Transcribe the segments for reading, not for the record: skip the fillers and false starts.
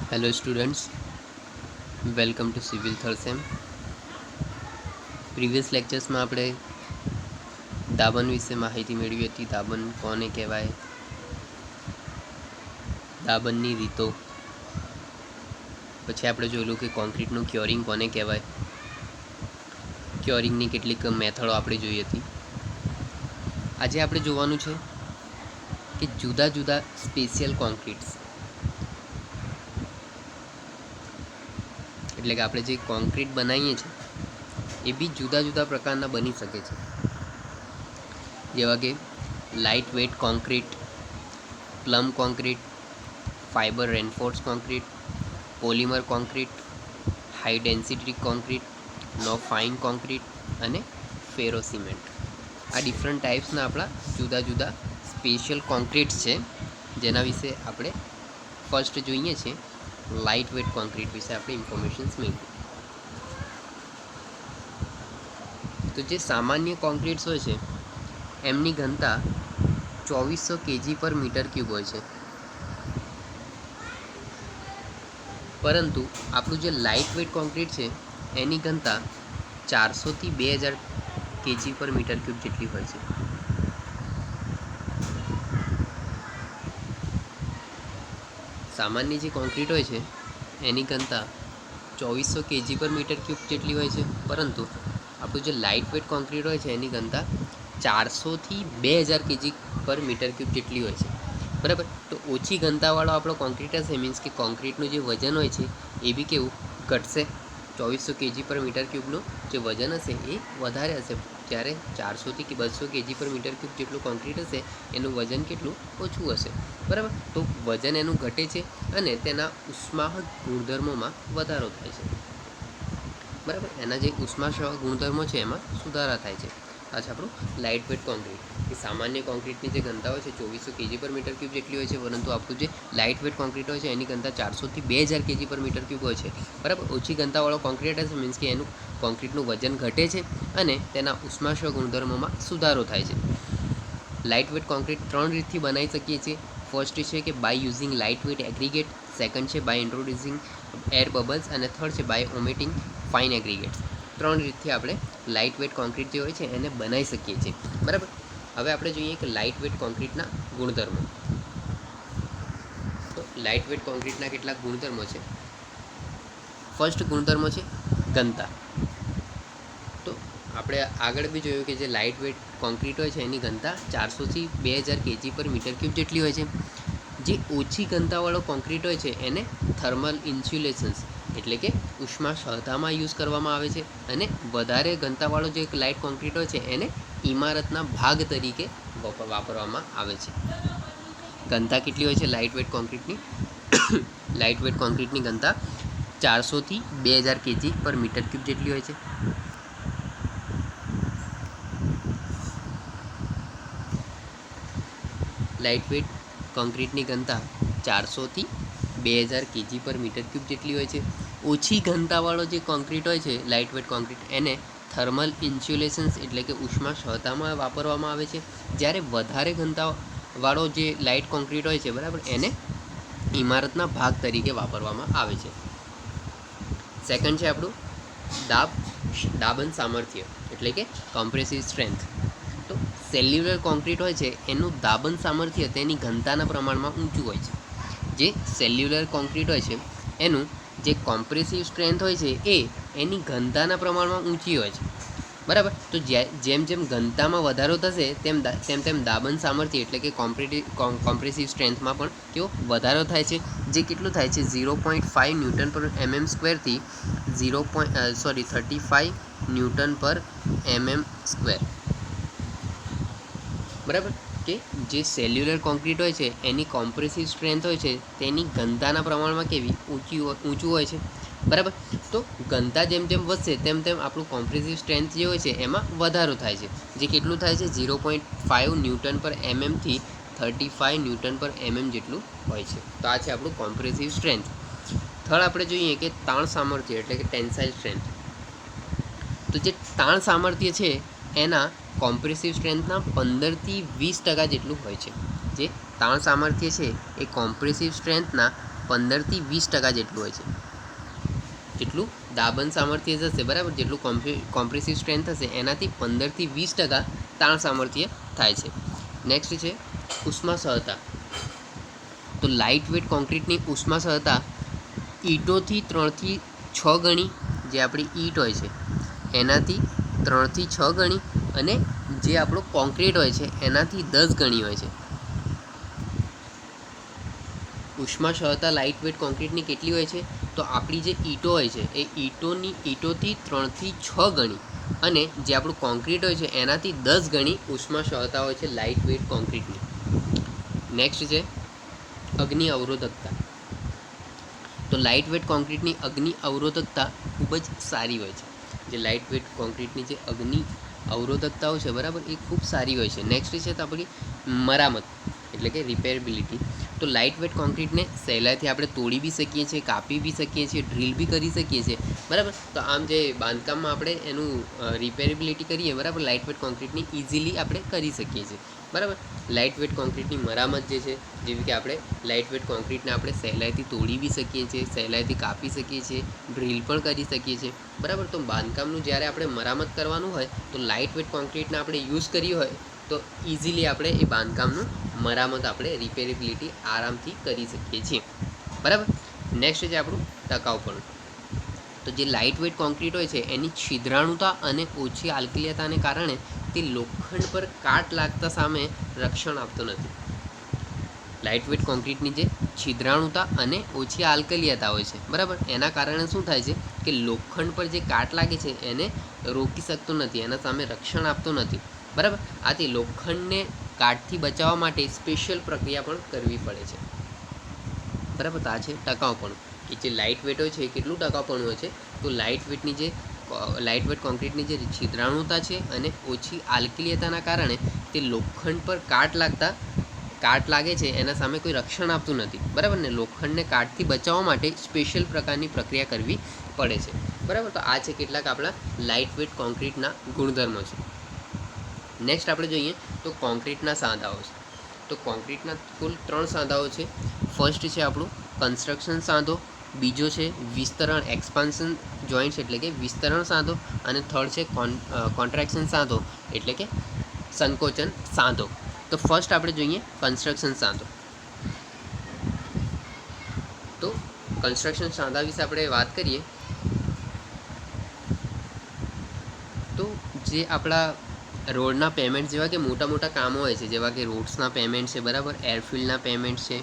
Hello students, welcome to civil third sem. Previous લેક્ચર્સમાં આપણે દાબન વિશે માહિતી મેળવી હતી. દાબન કોને કહેવાય, દાબનની રીતો, પછી આપણે જોયેલું કે કોન્ક્રીટનું ક્યોરિંગ કોને કહેવાય, ક્યોરિંગની કેટલીક મેથડો આપણે જોઈ હતી. આજે આપણે જોવાનું છે કે જુદા જુદા સ્પેશિયલ કોન્ક્રીટ્સ, એટલે કે આપણે જે કોન્ક્રીટ બનાવીએ છીએ એ બી જુદા જુદા પ્રકારના બની શકે છે. જેવા કે light weight concrete, plum concrete, fibre reinforce concrete, polymer concrete, high density concrete, no fine concrete અને ફેરો સિમેન્ટ. આ ડિફરન્ટ ટાઈપ્સના આપણા જુદા જુદા સ્પેશિયલ કોન્ક્રીટ્સ છે, જેના વિશે આપણે ફર્સ્ટ જોઈએ છીએ. લાઇટ વેઇટ કોન્ક્રીટ વિશે આપણે ઇન્ફોર્મેશન્સ મેળવીએ. તો જે સામાન્ય કોન્ક્રીટ્સ હોય છે એમની ઘનતા 2400 kg પર મીટર ક્યુબ હોય છે, પરંતુ આપણું જે લાઇટ વેઇટ કોન્ક્રીટ છે એની ઘનતા 400 થી 2000 kg પર મીટર ક્યુબ જેટલી હોય છે. સામાન્ય જે કોન્ક્રીટ હોય છે એની ઘનતા 2400 kg પર મીટર ક્યુબ જેટલી હોય છે, પરંતુ આપણું જે લાઇટ વેઇટ કોન્ક્રીટ હોય છે એની ઘનતા 400 થી 2000 kg પર મીટર ક્યુબ જેટલી હોય છે. બરાબર. તો ઓછી ઘનતાવાળો આપણો કોન્ક્રીટ હશે, મીન્સ કે કોન્ક્રીટનું જે વજન હોય છે એ બી કેવું ઘટશે. 2400 kg પર મીટર ક્યુબનું જે વજન હશે એ વધારે હશે, જ્યારે 400 થી 200 kg પર મીટર ક્યુબ જેટલું કોન્ક્રીટ હશે એનું વજન કેટલું ઓછું હશે. બરાબર. તો વજન એનું ઘટે છે અને તેના ઉષ્માવહન ગુણધર્મોમાં વધારો થાય છે. બરાબર. એના જે ઉષ્માવહન ગુણધર્મો છે એમાં સુધારા થાય છે. આ છે આપણું લાઇટ વેઇટ કોન્ક્રીટ. એ સામાન્ય કોન્ક્રીટની જે ઘનતા હોય છે 2400 kg પર મીટર ક્યુબ જેટલી હોય છે, પરંતુ આપણું જે લાઇટ વેઇટ કોન્ક્રીટ હોય છે એની ઘનતા 400 થી 2000 kg પર મીટર ક્યુબ હોય છે. બરાબર. ઓછી ઘનતાવાળો કોન્ક્રીટ હશે, મીન્સ કે એનું કોન્ક્રીટનું વજન ઘટે છે અને તેના ઉષ્માવહન ગુણધર્મોમાં સુધારો થાય છે. લાઇટ વેઇટ કોન્ક્રીટ 3 રીતથી બનાવી શકીએ છીએ. ફર્સ્ટ છે કે by using light weight aggregate, second છે બાય ઇન્ટ્રોડ્યુસિંગ એર બબલ્સ અને થર્ડ છે બાય ઓમિટિંગ ફાઇન એગ્રીગેટ્સ. 3 રીતથી આપણે લાઇટ વેઇટ કોન્ક્રીટ જે હોય છે એને બનાવી શકીએ છીએ. બરાબર. હવે આપણે જોઈએ કે લાઇટ વેઇટ કોન્ક્રીટના ગુણધર્મો. તો લાઇટ વેઇટ કોન્ક્રીટના કેટલાક ગુણધર્મો છે. ફર્સ્ટ ગુણધર્મો છે ઘનતા. તો આપણે આગળ બી જોયું કે જે લાઇટ વેઇટ કોન્ક્રીટ હોય છે એની ઘનતા 400 થી 2000 kg પર મીટર ક્યુબ જેટલી હોય છે. જે ઓછી ઘનતાવાળો કોન્ક્રીટ હોય છે એને થર્મલ ઇન્સ્યુલેશન્સ, એટલે કે ઉષ્મા સહતામાં યુઝ કરવામાં આવે છે, અને વધારે ઘનતાવાળો જે લાઇટ કોન્ક્રીટ હોય છે એને ઇમારતના ભાગ તરીકે વાપરવામાં આવે છે. ઘનતા કેટલી હોય છે લાઇટ વેઇટ કોન્ક્રીટની? લાઇટ વેઇટ કોન્ક્રીટની ઘનતા 400 થી 2000 kg પર મીટર ક્યુબ જેટલી હોય છે. લાઇટ વેઇટ કોન્ક્રીટની ઘનતા 400 થી 2000 kg પર મીટર ક્યુબ જેટલી હોય છે. ઓછી ઘનતાવાળો જે કોન્ક્રીટ હોય છે લાઇટ વેઇટ કોન્ક્રીટ એને થર્મલ ઇન્સ્યુલેશન્સ, એટલે કે ઉષ્મા સહતામાં વાપરવામાં આવે છે. જ્યારે વધારે ઘનતાવાળો જે લાઇટ કોન્ક્રીટ હોય છે, બરાબર, એને ઇમારતના ભાગ તરીકે વાપરવામાં આવે છે. સેકન્ડ છે આપણું દાબન સામર્થ્ય, એટલે કે કોમ્પ્રેસિવ સ્ટ્રેન્થ. તો સેલ્યુલર કોન્ક્રીટ હોય છે એનું દાબન સામર્થ્ય તેની ઘનતાના પ્રમાણમાં ઊંચું હોય છે. જે સેલ્યુલર કોન્ક્રીટ હોય છે એનું જે કોમ્પ્રેસિવ સ્ટ્રેન્થ હોય છે એ એની ઘનતાના પ્રમાણમાં ઊંચી હોય છે. બરાબર. તો જેમ જેમ ઘનતામાં વધારો થશે તેમ તેમ દાબન સામર્થ્ય, એટલે કે કોમ્પ્રેસિવ સ્ટ્રેન્થમાં પણ કેવો વધારો થાય છે. જે કેટલું થાય છે 0.5 ન્યૂટન પર mm સ્ક્વેરથી 35 ન્યૂટન પર mm સ્ક્વેર. બરાબર. કે જે સેલ્યુલર કોન્ક્રીટ હોય છે એની કોમ્પ્રેસિવ સ્ટ્રેન્થ હોય છે તેની ઘનતાના પ્રમાણમાં કેવી ઊંચું હોય છે. બરાબર. તો ઘનતા જેમ જેમ વધશે તેમ તેમ આપણું કોમ્પ્રેસિવ સ્ટ્રેન્થ જે હોય છે એમાં વધારો થાય છે. જે કેટલું થાય છે 0.5 ન્યૂટન પર mmથી 35 ન્યૂટન પર mm જેટલું હોય છે. તો આ છે આપણું કોમ્પ્રેસિવ સ્ટ્રેન્થ. થર્ડ આપણે જોઈએ કે તાણ સામર્થ્ય, એટલે કે ટેન્સાઇલ સ્ટ્રેન્થ. તો જે તાણ સામર્થ્ય છે એના કોમ્પ્રેસિવ સ્ટ્રેન્થના 15 થી 20% જેટલું હોય છે. જે તાણ સામર્થ્ય છે એ કોમ્પ્રેસિવ સ્ટ્રેન્થના 15 થી 20% જેટલું હોય છે. જેટલું દાબન સામર્થ્ય જશે, બરાબર, જેટલું કોમ્પ્રેસિવ સ્ટ્રેન્થ હશે એનાથી 15 થી 20% તાણ સામર્થ્ય થાય છે. નેક્સ્ટ છે ઉષ્મા સહતા. તો લાઇટ વેટ કોન્ક્રીટની ઉષ્મા સહતા ઈંટોથી 3 થી 6 ગણી, જે આપણી ઈંટ હોય છે એનાથી 3 થી 6 ગણી, અને જે આપણો કોન્ક્રીટ હોય છે એનાથી 10 ગણી હોય છે. ઉષ્મા સહતા લાઇટ વેટ કોન્ક્રીટની કેટલી હોય છે? તો આપણી જે ઈંટો હોય છે એ ઈંટોથી 3 થી 6 ગણી, અને જે આપણું કોન્ક્રીટ હોય છે એનાથી 10 ગણી ઉષ્મા સહતા હોય છે લાઇટ વેટ કોન્ક્રીટની. નેક્સ્ટ છે અગ્નિ અવરોધકતા. તો લાઇટ વેટ કોન્ક્રીટની અગ્નિ અવરોધકતા ખૂબ જ સારી હોય છે. જે લાઇટ વેટ કોન્ક્રીટની જે અગ્નિ અવરોધકતાઓ છે, બરાબર, એ ખૂબ સારી હોય છે. નેક્સ્ટ છે તો આપણી મરામત એટલે કે રિપેરેબિલિટી. તો લાઇટ વેટ કોન્ક્રીટને સહેલાઈથી આપણે તોડી બી શકીએ છીએ, કાપી બી શકીએ છીએ, ડ્રીલ બી કરી શકીએ છીએ, બરાબર. તો આમ જે બાંધકામમાં આપણે એનું રિપેરેબિલિટી કરીએ, બરાબર, લાઇટ વેટ કોન્ક્રીટની ઇઝીલી આપણે કરી શકીએ છીએ, બરાબર. લાઇટ વેટ કોન્ક્રીટની મરામત જે છે, જેવી કે આપણે લાઇટ વેટ કોન્ક્રીટને આપણે સહેલાઈથી તોડી બી શકીએ છીએ, સહેલાઈથી કાપી શકીએ છીએ, ડ્રીલ પણ કરી શકીએ છીએ, બરાબર. તો બાંધકામનું જ્યારે આપણે મરામત કરવાનું હોય તો લાઇટ વેટ કોન્ક્રીટને આપણે યુઝ કર્યું હોય તો ઇઝીલી આપણે એ બાંધકામનું મરામત આપણે રિપેરેબિલિટી આરામથી કરી શકીએ છીએ, બરાબર. નેક્સ્ટ છે આપણું ટકાઉપણું. તો જે લાઇટ વેટ કોન્ક્રીટ હોય છે એની છિદ્રાળુતા અને ઓછી આલ્કલીયતાને કારણે તે લોખંડ પર કાટ લાગતા સામે રક્ષણ આપતો નથી. લાઇટ વેટ કોન્ક્રીટની જે છિદ્રાળુતા અને ઓછી આલ્કલીયતા હોય છે, બરાબર, એના કારણે શું થાય છે કે લોખંડ પર જે કાટ લાગે છે એને રોકી શકતો નથી, એના સામે રક્ષણ આપતો નથી, બરાબર. આથી લોખંડને કાટથી બચાવવા માટે સ્પેશિયલ પ્રક્રિયા પણ કરવી પડે છે, બરાબર. તો આ છે ટકાઉપણું, કે જે લાઇટ વેટ હોય છે એ કેટલું ટકાઉપણું હોય છે? તો લાઇટ વેટ કોન્ક્રીટની જે છિદ્રાળુતા છે અને ઓછી આલ્કલીયતાના કારણે તે લોખંડ પર કાટ લાગે છે એના સામે કોઈ રક્ષણ આપતું નથી, બરાબર ને. લોખંડને કાટથી બચાવવા માટે સ્પેશિયલ પ્રકારની પ્રક્રિયા કરવી પડે છે, બરાબર. તો આ છે કેટલાક આપણા લાઇટ વેટ કોન્ક્રીટના ગુણધર્મો છે. નેક્સ્ટ આપણે જોઈએ તો કોન્ક્રીટના સાંધાઓ છે. તો કોન્ક્રીટના કુલ 3 સાંધાઓ છે. ફર્સ્ટ છે આપણું કન્સ્ટ્રક્શન સાંધો, બીજો છે વિસ્તરણ એક્સપાન્શન જોઈન્ટ્સ એટલે કે વિસ્તરણ સાંધો, અને થર્ડ છે કોન્ટ્રાક્શન સાંધો એટલે કે સંકોચન સાંધો. તો ફર્સ્ટ આપણે જોઈએ કન્સ્ટ્રક્શન સાંધો. તો કન્સ્ટ્રક્શન સાંધા વિશે આપણે વાત કરીએ તો જે આપણા રોડના પેમેન્ટ જેવા કે મોટા મોટા કામો હોય છે, જેવા કે રોડ્સના પેમેન્ટ છે, બરાબર, એરફિલ્ડના પેમેન્ટ છે,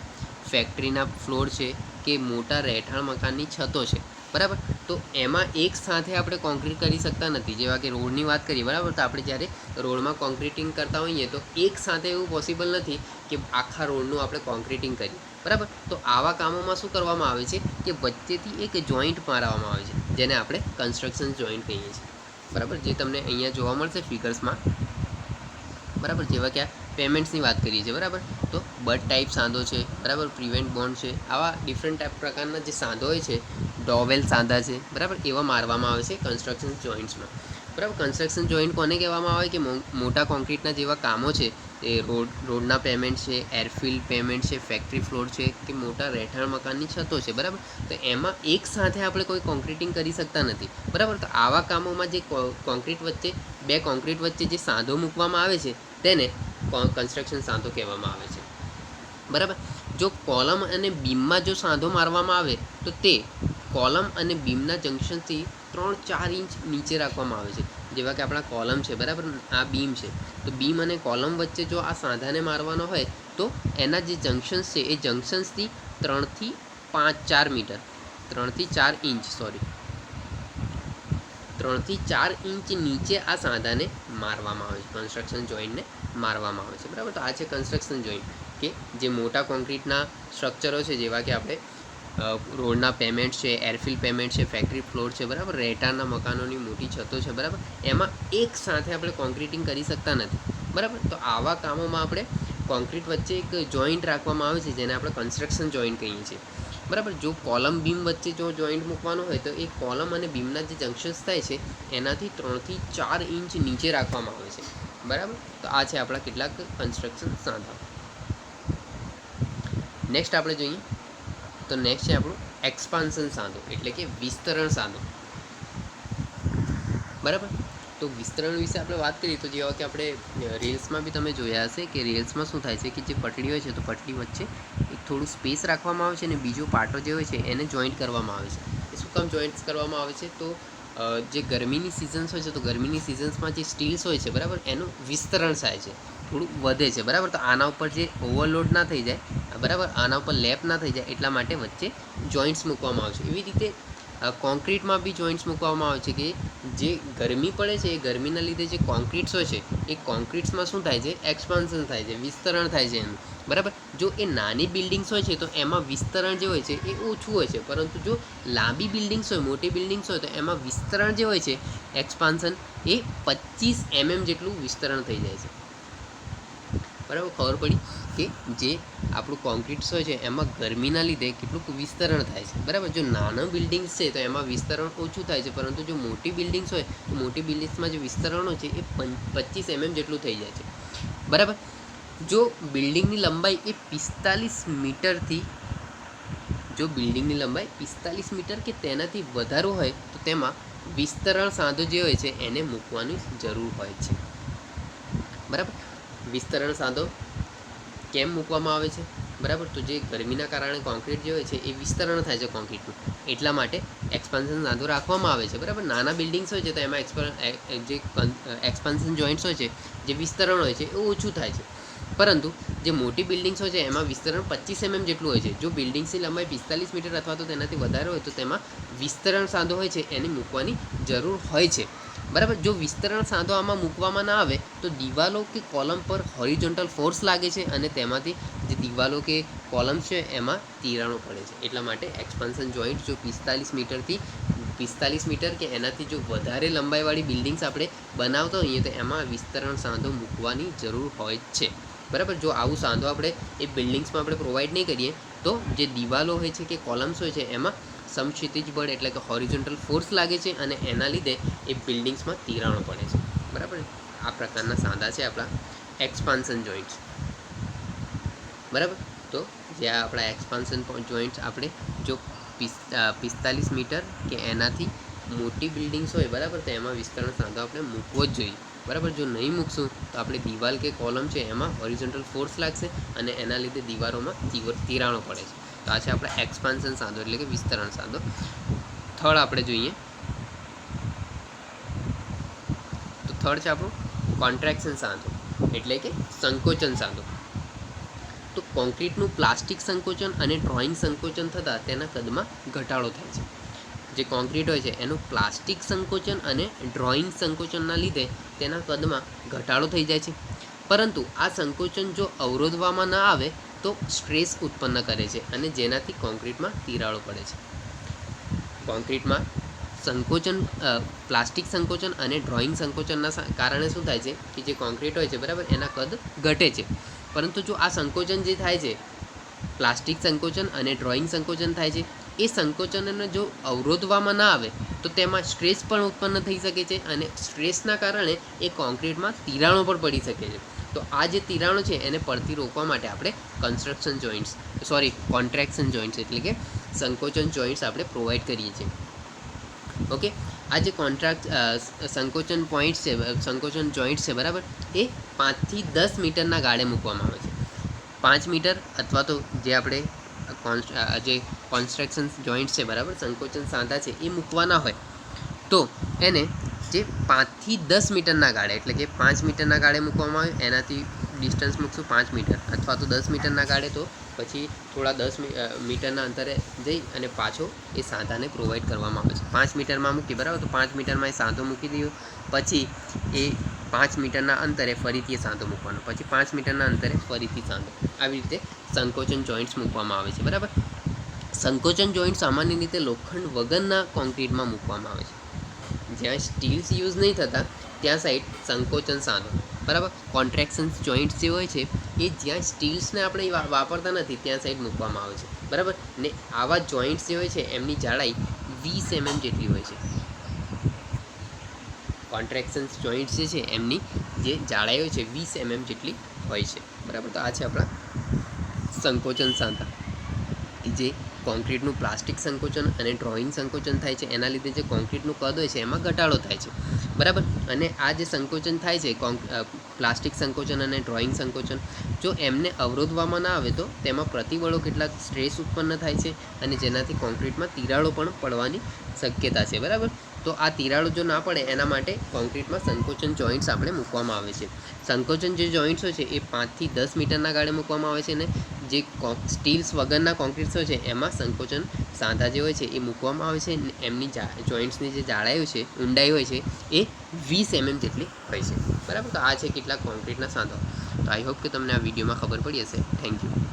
ફેક્ટરીના ફ્લોર છે, કે મોટા રહેઠાણ મકાનની છતો છે, બરાબર. તો એમાં એક સાથે આપણે કોન્ક્રીટ કરી શકતા નથી. જેવા કે રોડની વાત કરીએ, બરાબર, તો આપણે જ્યારે રોડમાં કોન્ક્રીટિંગ કરતા હોઈએ તો એક સાથે એવું પોસિબલ નથી કે આખા રોડનું આપણે કોન્ક્રીટિંગ કરીએ, બરાબર. તો આવા કામોમાં શું કરવામાં આવે છે કે વચ્ચેથી એક જોઈન્ટ મારવામાં આવે છે, જેને આપણે કન્સ્ટ્રક્શન જોઈન્ટ કહીએ છીએ, બરાબર, જે તમને અહીંયા જોવા મળશે ફિગર્સમાં, બરાબર. જેવા કે આ પેમેન્ટ્સની વાત કરીએ છીએ, બરાબર. તો બટ ટાઈપ સાંધો છે, બરાબર, પ્રિવેન્ટ બોન્ડ છે, આવા ડિફરન્ટ ટાઈપ પ્રકારના જે સાંધો હોય છે, ડોવેલ સાંધા છે, બરાબર, એવા મારવામાં આવે છે કન્સ્ટ્રક્શન જોઈન્ટ્સમાં, બરાબર. કન્સ્ટ્રક્શન જોઈન્ટ કોને કહેવામાં આવે કે મોટા કોન્ક્રીટના જેવા કામો છે એ રોડના પેમેન્ટ છે, એરફિલ્ડ પેમેન્ટ છે, ફેક્ટરી ફ્લોર છે, કે મોટા રહેઠાણ મકાનની છતો છે, બરાબર. તો એમાં એક સાથે આપણે કોઈ કોન્ક્રીટિંગ કરી શકતા નથી, બરાબર. તો આવા કામોમાં જે બે કોન્ક્રીટ વચ્ચે જે સાંધો મૂકવામાં આવે છે તેને કન્સ્ટ્રક્શન સાંધો કહેવામાં આવે છે, બરાબર. જો કોલમ અને બીમમાં જો સાંધો મારવામાં આવે તો તે કોલમ અને બીમના જંકશનથી 3-4 ઇંચ નીચે રાખવામાં આવે છે. જેવા કે આપણા કોલમ છે, બરાબર, આ બીમ છે, તો બીમ અને કોલમ વચ્ચે જો આ સાંધાને મારવાનો હોય તો એના જે જંકશન્સ છે એ જંકશન્સથી 3 થી 4 ઇંચ નીચે આ સાંધાને મારવામાં આવે છે, કન્સ્ટ્રક્શન જોઈન્ટને મારવામાં આવે છે, બરાબર. તો આ છે કન્સ્ટ્રક્શન જોઈન્ટ, કે જે મોટા કોન્ક્રીટના સ્ટ્રક્ચરો છે, જેવા કે આપણે રોડના પેમેન્ટ છે, એરફિલ્ડ પેમેન્ટ છે, ફેક્ટરી ફ્લોર છે, બરાબર, રહેઠાણના મકાનોની મોટી છતો છે, બરાબર, એમાં એક સાથે આપણે કોન્ક્રીટિંગ કરી શકતા નથી, બરાબર. તો આવા કામોમાં આપણે કોન્ક્રીટ વચ્ચે એક જોઈન્ટ રાખવામાં આવે છે, જેને આપણે કન્સ્ટ્રક્શન જોઈન્ટ કહીએ છીએ, બરાબર. જો કોલમ બીમ વચ્ચે જો જોઈન્ટ મૂકવાનો હોય તો એ કોલમ અને બીમના જે જંકશન્સ થાય છે એનાથી 3 થી 4 ઇંચ નીચે રાખવામાં આવે છે, બરાબર. તો આ છે આપણા કેટલાક કન્સ્ટ્રક્શન સાંધા. નેક્સ્ટ આપણે જોઈએ તો નેક્સ્ટ છે આપણું એક્સપાન્શન સાંધો એટલે કે વિસ્તરણ સાંધો. બરાબર, તો વિસ્તરણ વિશે આપણે વાત કરીએ તો જેવા કે આપણે રીલ્સમાં બી તમે જોયા હશે કે રીલ્સમાં શું થાય છે કે જે પટડી હોય છે તો પટડી વચ્ચે એક થોડું સ્પેસ રાખવામાં આવે છે અને બીજો પાટો જે હોય છે એને જોઈન્ટ કરવામાં આવે છે. એ શું કામ જોઈન્ટ્સ કરવામાં આવે છે? તો જે ગરમીની સિઝન્સ હોય છે તો ગરમીની સિઝન્સમાં જે સ્ટીલ્સ હોય છે બરાબર એનું વિસ્તરણ થાય છે, થોડું વધે છે બરાબર. તો આના ઉપર જે ઓવરલોડ ના થઈ જાય બરાબર, આના ઉપર લેપ ના થઈ જાય એટલા માટે વચ્ચે જોઈન્ટ્સ મૂકવામાં આવે છે. એવી રીતે કોન્ક્રીટમાં બી જોઈન્ટ્સ મૂકવામાં આવે છે કે જે ગરમી પડે છે એ ગરમીના લીધે જે કોન્ક્રીટ્સ હોય છે એ કોન્ક્રીટ્સમાં શું થાય છે? એક્સપાન્શન થાય છે, વિસ્તરણ થાય છે એનું બરાબર. જો એ નાની બિલ્ડિંગ્સ હોય છે તો એમાં વિસ્તરણ જે હોય છે એ ઓછું હોય છે, પરંતુ જો લાંબી બિલ્ડિંગ્સ હોય, મોટી બિલ્ડિંગ્સ હોય તો એમાં વિસ્તરણ જે હોય છે એક્સપાન્શન એ 25 mm જેટલું વિસ્તરણ થઈ જાય છે. બરાબર, ખબર પડી કે જે આપણું કોન્ક્રીટ્સ હોય છે એમાં ગરમીના લીધે કેટલુંક વિસ્તરણ થાય છે બરાબર. જો નાના બિલ્ડિંગ્સ છે તો એમાં વિસ્તરણ ઓછું થાય છે, પરંતુ જો મોટી બિલ્ડિંગ્સ હોય તો મોટી બિલ્ડિંગ્સમાં જે વિસ્તરણ હોય છે એ 25 mm જેટલું થઈ જાય છે બરાબર. જો બિલ્ડિંગની લંબાઈ એ 45 મીટરથી જો બિલ્ડિંગની લંબાઈ 45 મીટર કે તેનાથી વધારે હોય તો તેમાં વિસ્તરણ સાંધો જે હોય છે એને મૂકવાની જરૂર હોય છે બરાબર. વિસ્તરણ સાંધો કેમ મૂકવામાં આવે છે બરાબર? તો જે ગરમીના કારણે કોન્ક્રીટ જે હોય છે એ વિસ્તરણ થાય છે કોન્ક્રીટનું, એટલા માટે એક્સપાન્શન સાંધો રાખવામાં આવે છે બરાબર. નાના બિલ્ડિંગ્સ હોય છે તો એમાં જે એક્સપાન્શન જોઈન્ટ્સ હોય છે, જે વિસ્તરણ હોય છે એ ઓછું થાય છે, પરંતુ જે મોટી બિલ્ડિંગ્સ હોય છે એમાં વિસ્તરણ 25 mm જેટલું હોય છે. જો બિલ્ડિંગ્સની લંબાઈ 45 મીટર અથવા તો તેનાથી વધારે હોય તો તેમાં વિસ્તરણ સાંધો હોય છે એને મૂકવાની જરૂર હોય છે બરાબર. જો વિસ્તરણ સાંધો આમાં મૂકવામાં ના આવે તો દિવાલો કે કોલમ પર હોરિઝોન્ટલ ફોર્સ લાગે છે અને તેમાંથી જે દિવાલો કે કોલમ્સ છે એમાં તિરાડો પડે છે. એટલા માટે એક્સપાન્શન જોઈન્ટ જો 45 મીટર કે એનાથી જો વધારે લંબાઈવાળી બિલ્ડિંગ્સ આપણે બનાવતા હોઈએ તો એમાં વિસ્તરણ સાંધો મૂકવાની જરૂર હોય છે બરાબર. જો આવું સાંધો આપણે એ બિલ્ડિંગ્સમાં આપણે પ્રોવાઈડ નહીં કરીએ તો જે દિવાલો હોય છે કે કોલમ્સ હોય છે એમાં સમક્ષિતિજ બળ એટલે કે હોરિઝોન્ટલ ફોર્સ લાગે છે અને એના લીધે એ બિલ્ડિંગ્સમાં તિરાડો પડે છે બરાબર. આ પ્રકારના સાંધા છે આપણા એક્સપાન્શન જોઈન્ટ્સ બરાબર. તો જે આપણા એક્સપાન્શન જોઈન્ટ્સ આપણે જો 45 મીટર કે એનાથી મોટી બિલ્ડિંગ્સ હોય બરાબર તો એમાં વિસ્તરણ સાંધો આપણે મૂકવો જ જોઈએ બરાબર. જો નહીં મૂકશું તો આપણે દિવાલ કે કોલમ છે એમાં હોરિઝોન્ટલ ફોર્સ લાગશે અને એના લીધે દિવાલોમાં તિરાડો પડે છે. તો આ છે આપણા એક્સપાન્શન સાંધો એટલે કે વિસ્તરણ સાંધો. થર્ડ આપણે જોઈએ તો થર્ડ છે આપણું કોન્ટ્રેક્શન સાંધો એટલે કે સંકોચન સાંધો. તો કોન્ક્રીટનું પ્લાસ્ટિક સંકોચન અને ડ્રોઈંગ સંકોચન થતાં તેના કદમાં ઘટાડો થાય છે. જે કોન્ક્રીટ હોય છે એનું પ્લાસ્ટિક સંકોચન અને ડ્રોઈંગ સંકોચનના લીધે તેના કદમાં ઘટાડો થઈ જાય છે, પરંતુ આ સંકોચન જો અવરોધવામાં ન આવે તો સ્ટ્રેસ ઉત્પન્ન કરે છે અને જેનાથી કોન્ક્રીટમાં તિરાડો પડે છે. કોન્ક્રીટમાં સંકોચન પ્લાસ્ટિક સંકોચન અને ડ્રોઈંગ સંકોચનના કારણે શું થાય છે કે જે કોન્ક્રીટ હોય છે બરાબર એના કદ ઘટે છે, પરંતુ જો આ સંકોચન જે થાય છે પ્લાસ્ટિક સંકોચન અને ડ્રોઈંગ સંકોચન થાય છે એ સંકોચનને જો અવરોધવામાં ના આવે તો તેમાં સ્ટ્રેસ પણ ઉત્પન્ન થઈ શકે છે અને સ્ટ્રેસના કારણે એ કોન્ક્રીટમાં તિરાડો પણ પડી શકે છે. તો આ જે તિરાડો છે એને પડતી રોકવા માટે આપણે કોન્ટ્રેક્શન જોઈન્ટ્સ એટલે કે સંકોચન જોઈન્ટ્સ આપણે પ્રોવાઈડ કરીએ છીએ. ઓકે, આ જે સંકોચન પોઈન્ટ્સ છે, સંકોચન જોઈન્ટ્સ છે બરાબર એ 5 થી 10 મીટરના ગાળે મૂકવામાં આવે છે. 5 મીટર અથવા તો જે આપણે જે કોન્સ્ટ્રક્શન જોઈન્ટ્સ છે બરાબર સંકોચન સાંધા છે એ મૂકવાના હોય તો એને જે 5 થી 10 મીટરના ગાળે એટલે કે 5 મીટરના ગાળે મૂકવામાં આવે એનાથી ડિસ્ટન્સ મૂકશું 5 મીટર અથવા તો 10 મીટરના ગાળે તો પછી થોડા 10 મીટરના અંતરે જઈ અને પાછો એ સાંધાને પ્રોવાઈડ કરવામાં આવે છે. 5 મીટરમાં મૂકી બરાબર તો 5 મીટરમાં એ સાંધો મૂકી દઈએ, પછી એ 5 મીટરના અંતરે ફરીથી એ સાંધો મૂકવાનો, પછી 5 મીટરના અંતરે ફરીથી સાંધો, આવી રીતે સંકોચન જોઈન્ટ્સ મૂકવામાં આવે છે બરાબર. સંકોચન જોઈન્ટ સામાન્ય રીતે લોખંડ વગરના કોન્ક્રીટમાં મૂકવામાં આવે છે. જ્યાં સ્ટીલ્સ યુઝ નહીં થતા ત્યાં સાઈડ સંકોચન સાંધો બરાબર. કોન્ટ્રેક્શન જોઈન્ટ્સ જે હોય છે એ જ્યાં સ્ટીલ્સને આપણે વાપરતા નથી ત્યાં સાઈડ મૂકવામાં આવે છે બરાબર. ને આવા જોઈન્ટ્સ જે હોય છે એમની જાડાઈ 20 mm જેટલી હોય છે. કોન્ટ્રેક્શન જોઈન્ટ્સ જે છે એમની જે જાડાઈ હોય છે 20 mm જેટલી હોય છે બરાબર. તો આ છે આપણા સંકોચન સાંધા જે કોન્ક્રીટનું પ્લાસ્ટિક સંકોચન અને ડ્રોઈંગ સંકોચન થાય છે, એના લીધે જે કોન્ક્રીટનું કદ હોય છે એમાં ઘટાડો થાય છે, બરાબર. અને આ જે સંકોચન થાય છે પ્લાસ્ટિક સંકોચન અને ડ્રોઈંગ સંકોચન, જો એમને અવરોધવામાં ના આવે તો તેમાં પ્રતિબળો કેટલાક સ્ટ્રેસ ઉત્પન્ન થાય છે અને જેનાથી કોન્ક્રીટમાં તિરાડો પણ પડવાની શક્યતા છે, બરાબર. તો આ તિરાડો જો ના પડે એના માટે કોન્ક્રીટમાં સંકોચન જોઈન્ટ્સ આપણે મૂકવામાં આવે છે. સંકોચન જે જોઈન્ટ્સ હોય છે એ 5 થી 10 મીટરના ગાળે મૂકવામાં આવે છે અને જે સ્ટીલ્સ વગરના કોન્ક્રીટ્સ હોય છે એમાં સંકોચન સાંધા જે હોય છે એ મૂકવામાં આવે છે. એમની જોઈન્ટ્સની જે જાડાઈ હોય છે, ઊંડાઈ હોય છે એ 20 mm જેટલી હોય છે, બરાબર. તો આ છે કેટલાક કોન્ક્રીટના સાંધા. તો આઈ હોપ કે તમને આ વિડીયોમાં ખબર પડી હશે. Thank you.